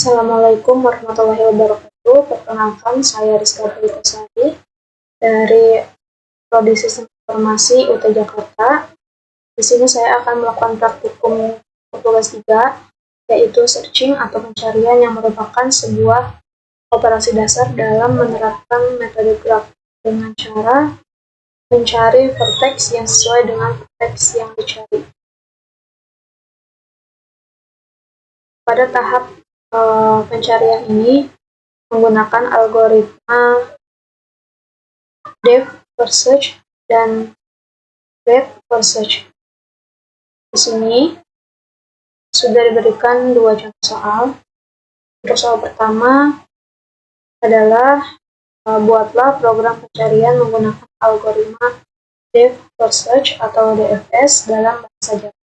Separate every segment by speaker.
Speaker 1: Assalamualaikum warahmatullahi wabarakatuh. Perkenalkan, saya Rizka Pulitasari dari Prodi Sistem Informasi UT Jakarta. Di sini saya akan melakukan praktikum tugas 3, yaitu searching atau pencarian yang merupakan sebuah operasi dasar dalam menerapkan metode graph dengan cara mencari vertex yang sesuai dengan vertex yang dicari. Pada tahap pencarian ini menggunakan algoritma depth first search dan breadth first search. Di sini sudah diberikan 2 contoh soal. Untuk soal pertama adalah buatlah program pencarian menggunakan algoritma depth first search atau DFS dalam bahasa Java.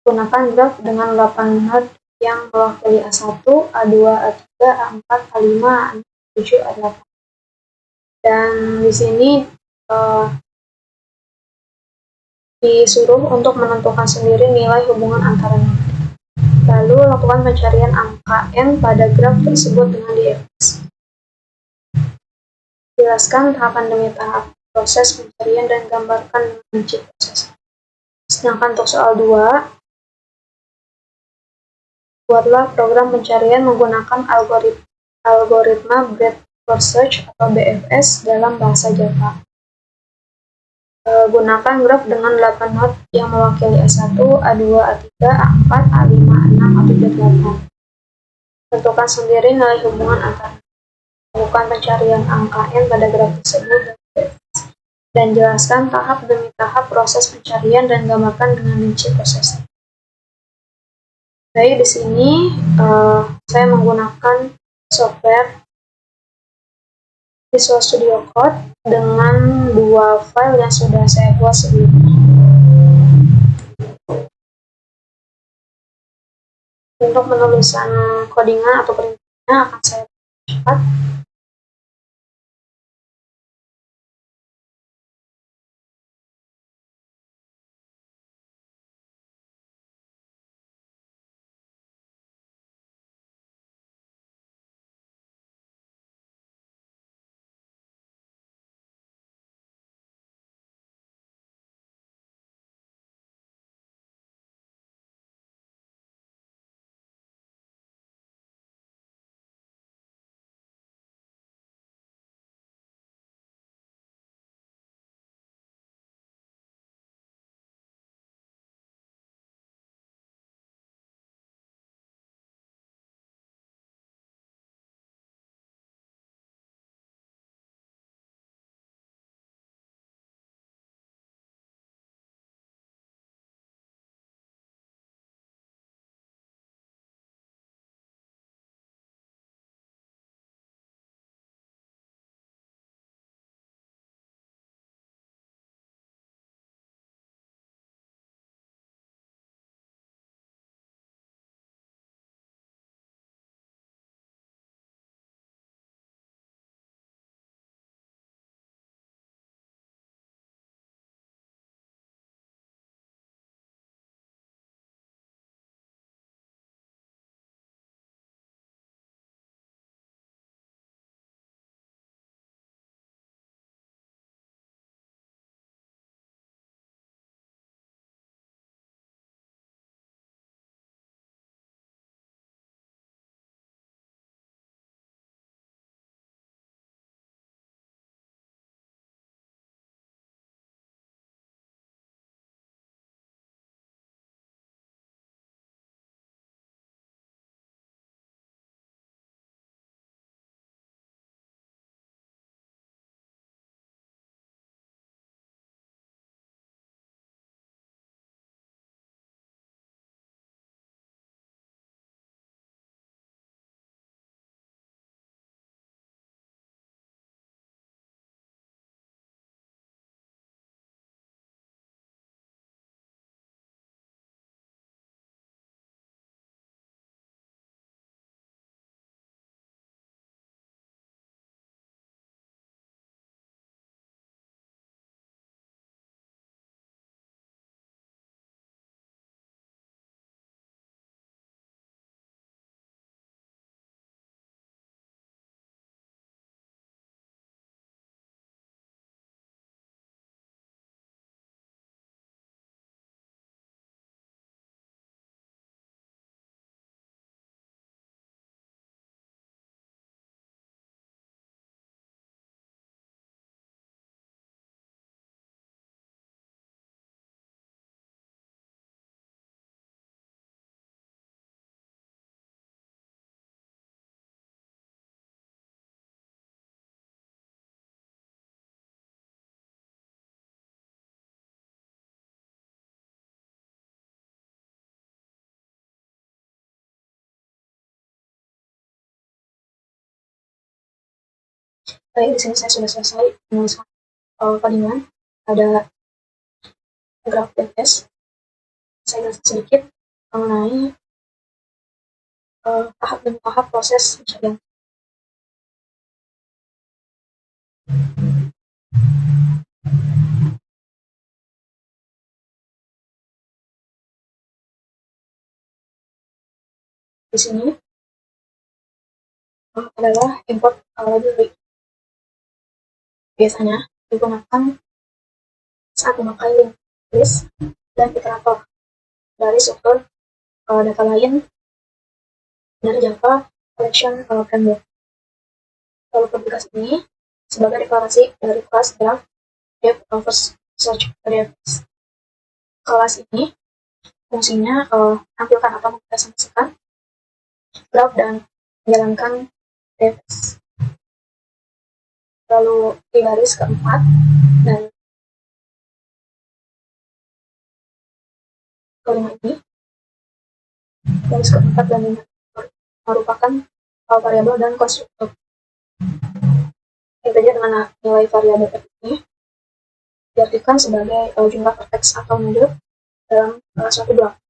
Speaker 1: Gunakan graf dengan 8 node yang mewakili A1, A2, A3, A4, A5, A6, A7, A8. Dan di sini disuruh untuk menentukan sendiri nilai hubungan antara node. Lalu lakukan pencarian angka n pada graf tersebut dengan DFS. Jelaskan tahapan demi tahap proses pencarian dan gambarkan dengan rinci proses. Sedangkan untuk soal 2, buatlah program pencarian menggunakan algoritma breadth first search atau BFS dalam bahasa Java. Gunakan graf dengan 8 node yang mewakili A1, A2, A3, A4, A5, A6, A7, A8. Tentukan sendiri nilai hubungan antara. Lakukan pencarian angka n pada graf tersebut dan jelaskan tahap demi tahap proses pencarian dan gambarkan dengan rinci prosesnya. Baik, di sini saya menggunakan software Visual Studio Code dengan 2 file yang sudah saya buat sebelumnya. Untuk penulisan codingan atau perintahnya akan saya cepat. Baik, di sini saya sudah selesai menuliskan codingan. Ada graf BTS. Saya jelaskan sedikit mengenai tahap demi tahap proses pencarian. Di sini adalah import library. Biasanya digunakan saat memakai link list dan iterator dari struktur data lain dari Java Collection Framework. Lalu publikasi ini sebagai deklarasi dari kelas graph dev first search reference. Kelas ini fungsinya tampilkan atau mempresentasikan graph dan menjalankan devs. Lalu di baris keempat dan kelima ini, baris keempat dan lima merupakan variabel dan konstruktor. Integer dengan nilai variabel ini diartikan sebagai jumlah vertex atau node dalam suatu blok.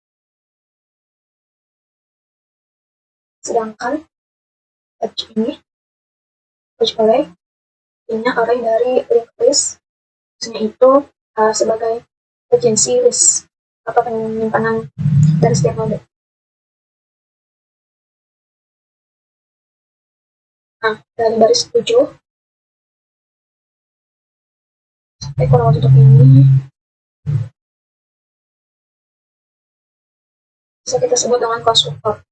Speaker 1: Sedangkan H array ini array dari linked list, maksudnya itu sebagai agency list atau penyimpanan dari setiap node. Nah, dari baris 7 sampai kolom tutup ini bisa kita sebut dengan konstruktor.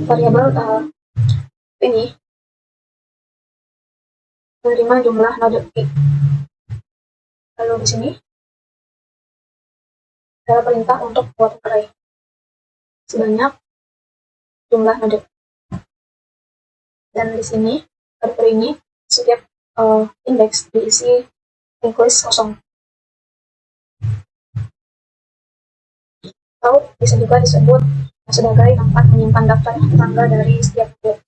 Speaker 1: Variabel ini menerima jumlah node i. Lalu di sini adalah perintah untuk buat array sebanyak jumlah node. Dan di sini pada ini setiap indeks diisi linked list kosong. Atau bisa juga disebut sebagai tempat menyimpan daftar tangga dari setiap node.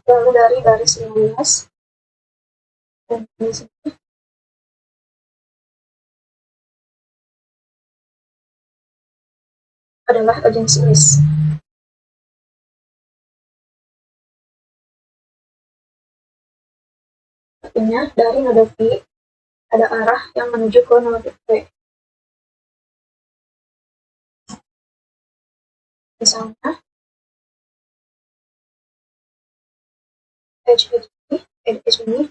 Speaker 1: Lalu dari baris 15 dan di sini adalah agency list. Artinya dari node V ada arah yang menuju ke node V. Misalnya edge ini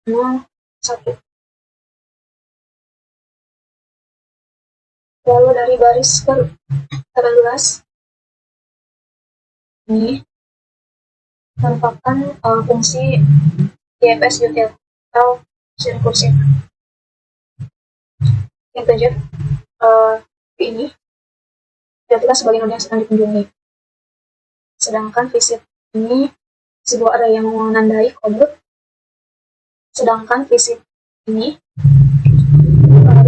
Speaker 1: 01. Lalu dari baris ke-18 ini merupakan fungsi DFS util atau recursive. Integer ini diartikan sebagai node yang sedang dikunjungi. Sedangkan visit ini sebuah array yang menandai kode. Sedangkan visit ini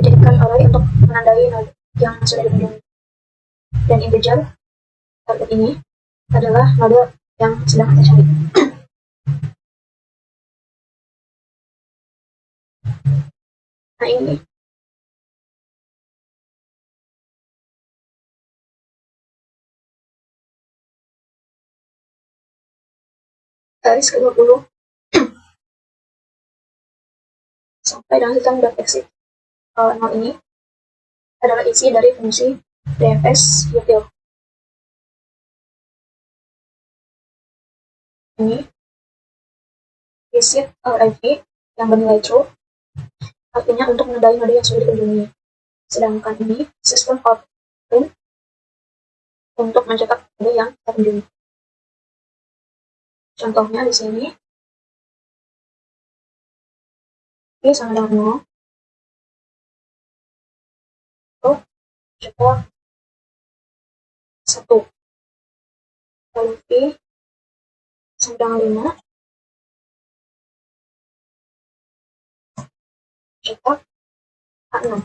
Speaker 1: dijadikan array untuk menandai node yang sudah dikunjungi. Dan integer target ini adalah node yang sedang kita cari. Nah, ini baris ke-20 sampai dengan system.exit 0 ini adalah isi dari fungsi dfs util. Ini visit RIV yang bernilai true, artinya untuk menandai node yang sudah dikunjungi. Sedangkan ini system out print untuk mencetak node yang terkunjungi. Contohnya di sini I sama dengan 0 atau cetak 1. Lalu I sama dengan 5 cetak A6.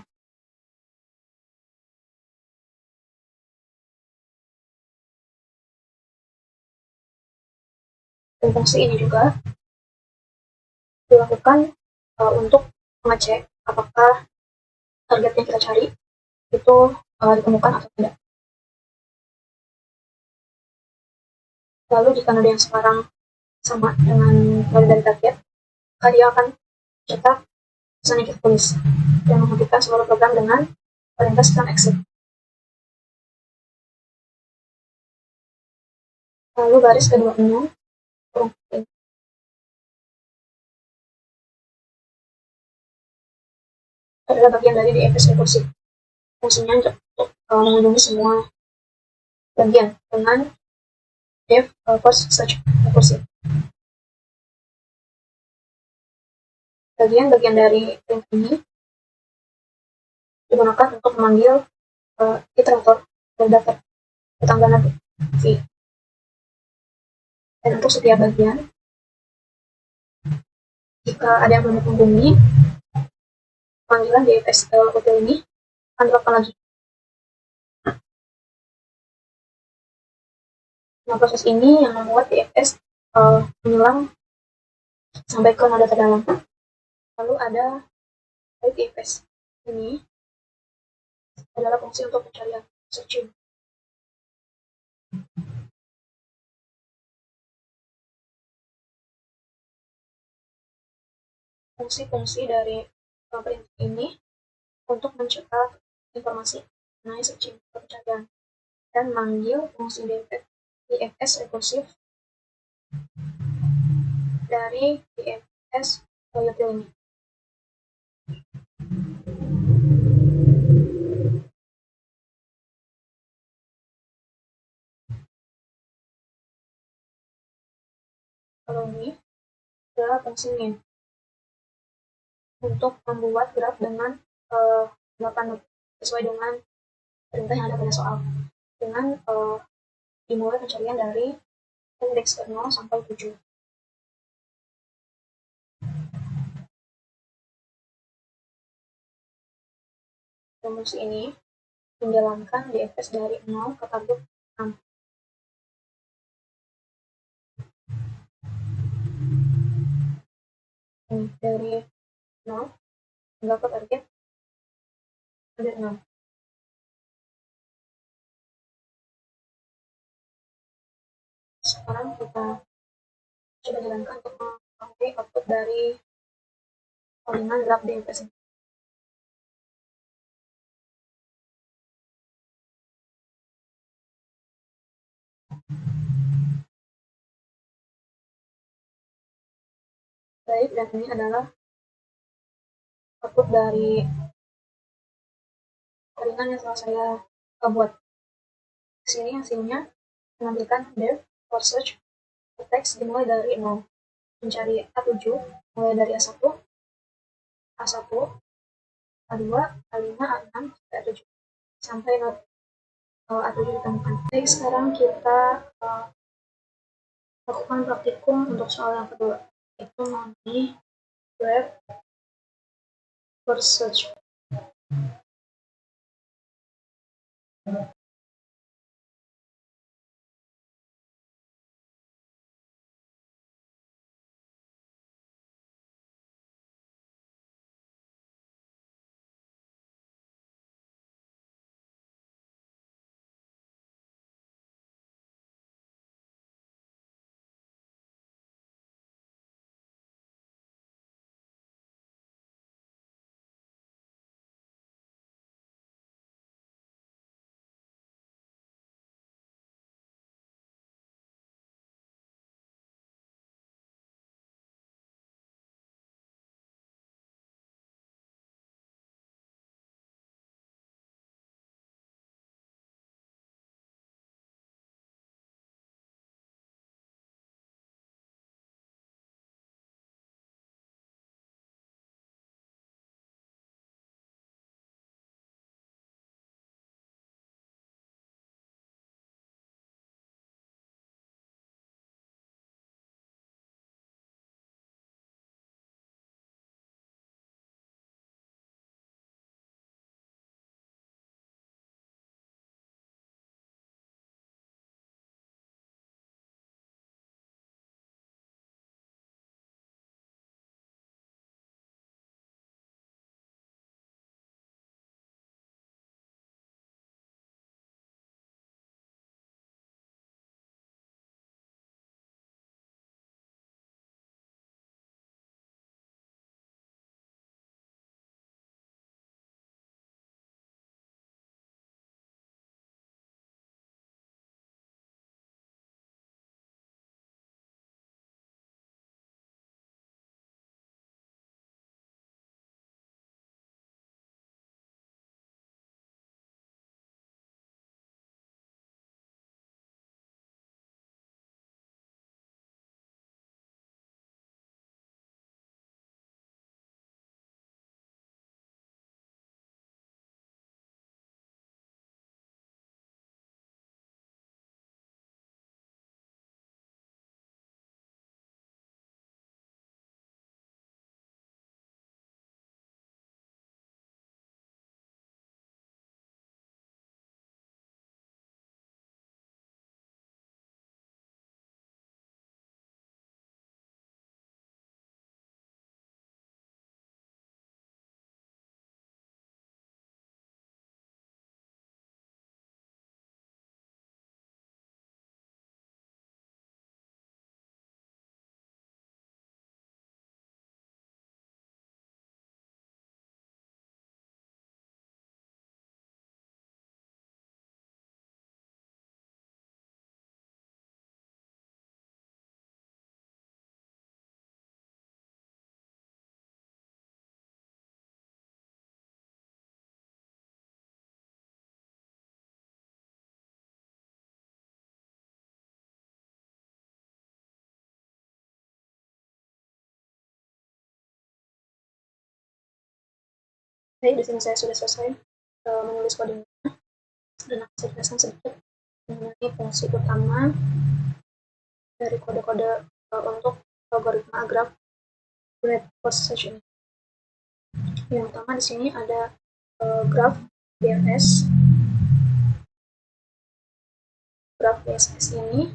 Speaker 1: Dan fungsi ini juga dilakukan untuk mengecek apakah target yang kita cari itu ditemukan atau tidak. Lalu jika nada yang sekarang sama dengan nada dari target, maka dia akan cetak pesan yang kita tulis dan menghentikan seluruh program dengan perintah scan exit. Lalu baris keduanya adalah bagian dari DFS rekursi. Fungsinya untuk mengunjungi semua bagian dengan def first search rekursi. Bagian-bagian dari link ini digunakan untuk memanggil iterator dan daftar ketanggalan V. Dan untuk setiap bagian, jika ada yang belum menghubungi, panggilan DFS hotel ini akan dilakukan lagi. Nah, proses ini yang membuat DFS menyelam sampai ke nada terdalam. Lalu ada DFS ini adalah fungsi untuk pencarian searching. Fungsi-fungsi dari perintah ini untuk mencetak informasi mengenai searching atau pencarian dan manggil fungsi DFS rekursif dari DFS util ini. Kalau ini adalah fungsi min untuk membuat graf dengan 8 sesuai dengan perintah yang ada pada soal dengan dimulai pencarian dari indeks 0 sampai 7. Fungsi ini menjalankan DFS dari 0 ke target 6. Dari 0 hingga ke target 6. Sekarang kita coba jalankan untuk mengetahui output dari jaringan graf DFS ini. Baik, dan ini adalah output dari jaringan yang telah saya buat. Di sini hasilnya menampilkan def for search teks dimulai dari 0, mencari A7 mulai dari A1, A1, A2, A5, A6, A7 sampai A7 ditemukan. Baik, sekarang kita lakukan praktikum untuk soal yang kedua, itu mengenai web for search. Baik, di sini saya sudah selesai menulis kodenya, dan akan saya jelaskan sedikit mengenai fungsi utama dari kode-kode untuk algoritma graph breadth first search ini. Yang pertama di sini ada graph BFS. Graph BFS ini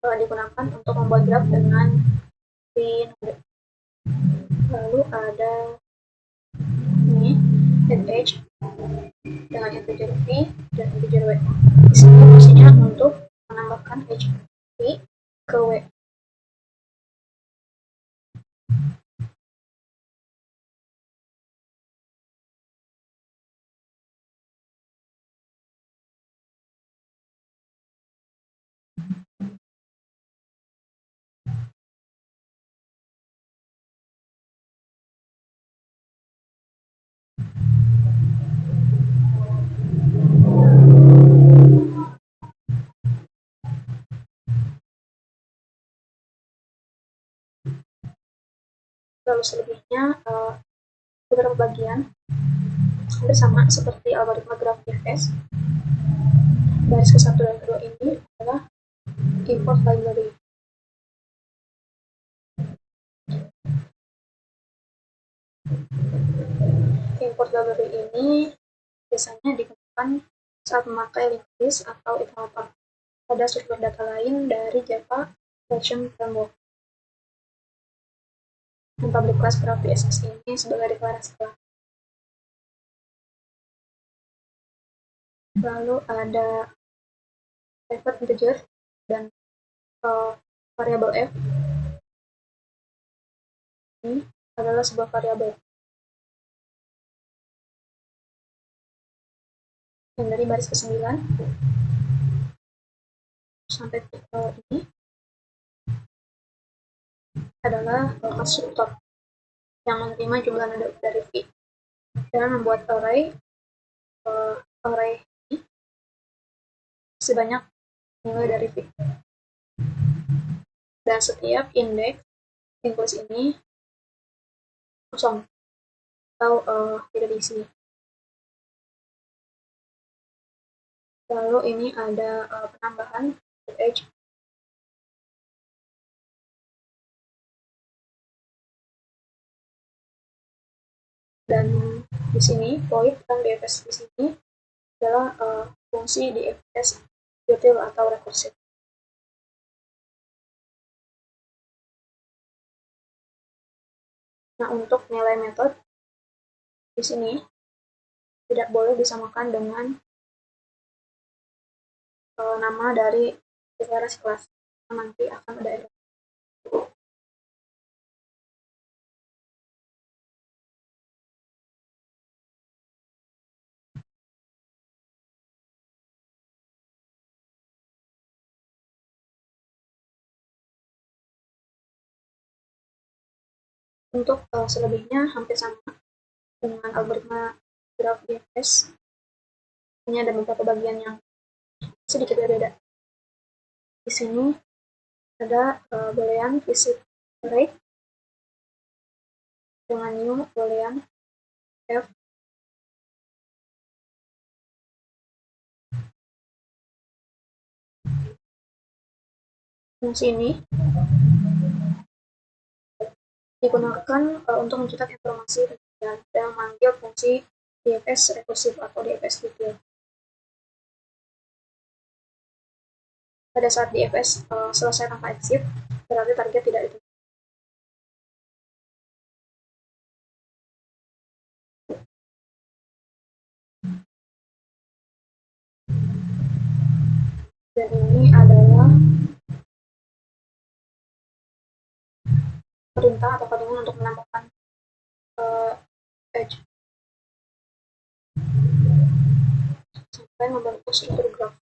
Speaker 1: digunakan untuk membuat graph dengan node. Lalu ada ini edge dengan integer v dan integer w. Di sini fungsinya untuk menambahkan edge v ke w. Lalu selebihnya beberapa bagian hampir sama seperti algoritma graph BFS. Baris ke-1 dan ke-2 ini adalah import library. Import library ini biasanya digunakan saat memakai linked list atau iterator pada struktur data lain dari Java Collection Framework. Dan public class graph BFS ini sebagai deklarasi kelas. Lalu ada private integer dan variabel f. Ini adalah sebuah variabel yang dari baris ke-9 sampai ke ini adalah konstruktor yang menerima jumlah node dari V dan membuat array ini sebanyak nilai dari V. Dan setiap indeks ini kosong atau tidak diisi. Lalu ini ada penambahan edge dan di sini void dan DFS di sini adalah fungsi DFS util atau rekursif. Nah, untuk nilai metode di sini tidak boleh disamakan dengan nama dari deklarasi kelas. Nanti akan ada error. Untuk selebihnya hampir sama dengan algoritma graph BFS, hanya ada beberapa bagian yang sedikit berbeda. Di sini ada boolean visit rate dengan new boolean f. Fungsi ini digunakan untuk mencetak informasi dan memanggil fungsi DFS rekursif atau DFS util. Pada saat DFS selesai tanpa exit, berarti target tidak ditemukan. Dan ini adalah perintah atau kode untuk menambahkan edge sampai membentuk struktur graph.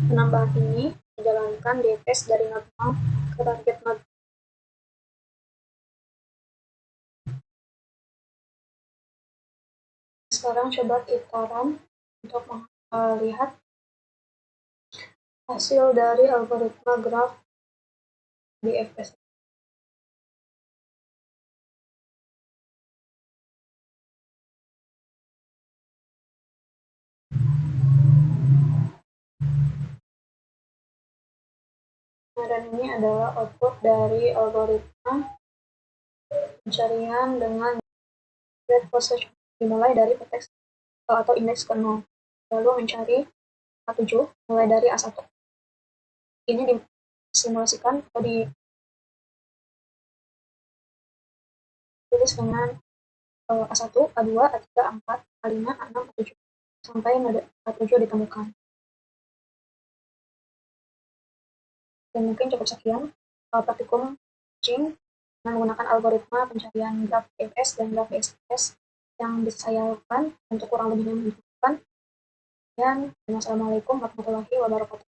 Speaker 1: Penambahan ini dijalankan DFS dari node 0 ke target node. Sekarang coba kita run untuk melihat hasil dari algoritma graph BFS. dan ini adalah output dari algoritma pencarian dengan breadth first search, dimulai dari vertex atau indeks ke 0, lalu mencari A7 mulai dari A1. Ini disimulasikan atau ditulis dengan A1, A2, A3, A4, A5, A6, A7 sampai node A7 ditemukan. Dan mungkin cukup sekian praktikum matching dengan menggunakan algoritma pencarian graf EFS dan graf BSS yang bisa saya lakukan. Untuk kurang lebihnya mohon maaf. Dan wassalamualaikum warahmatullahi wabarakatuh.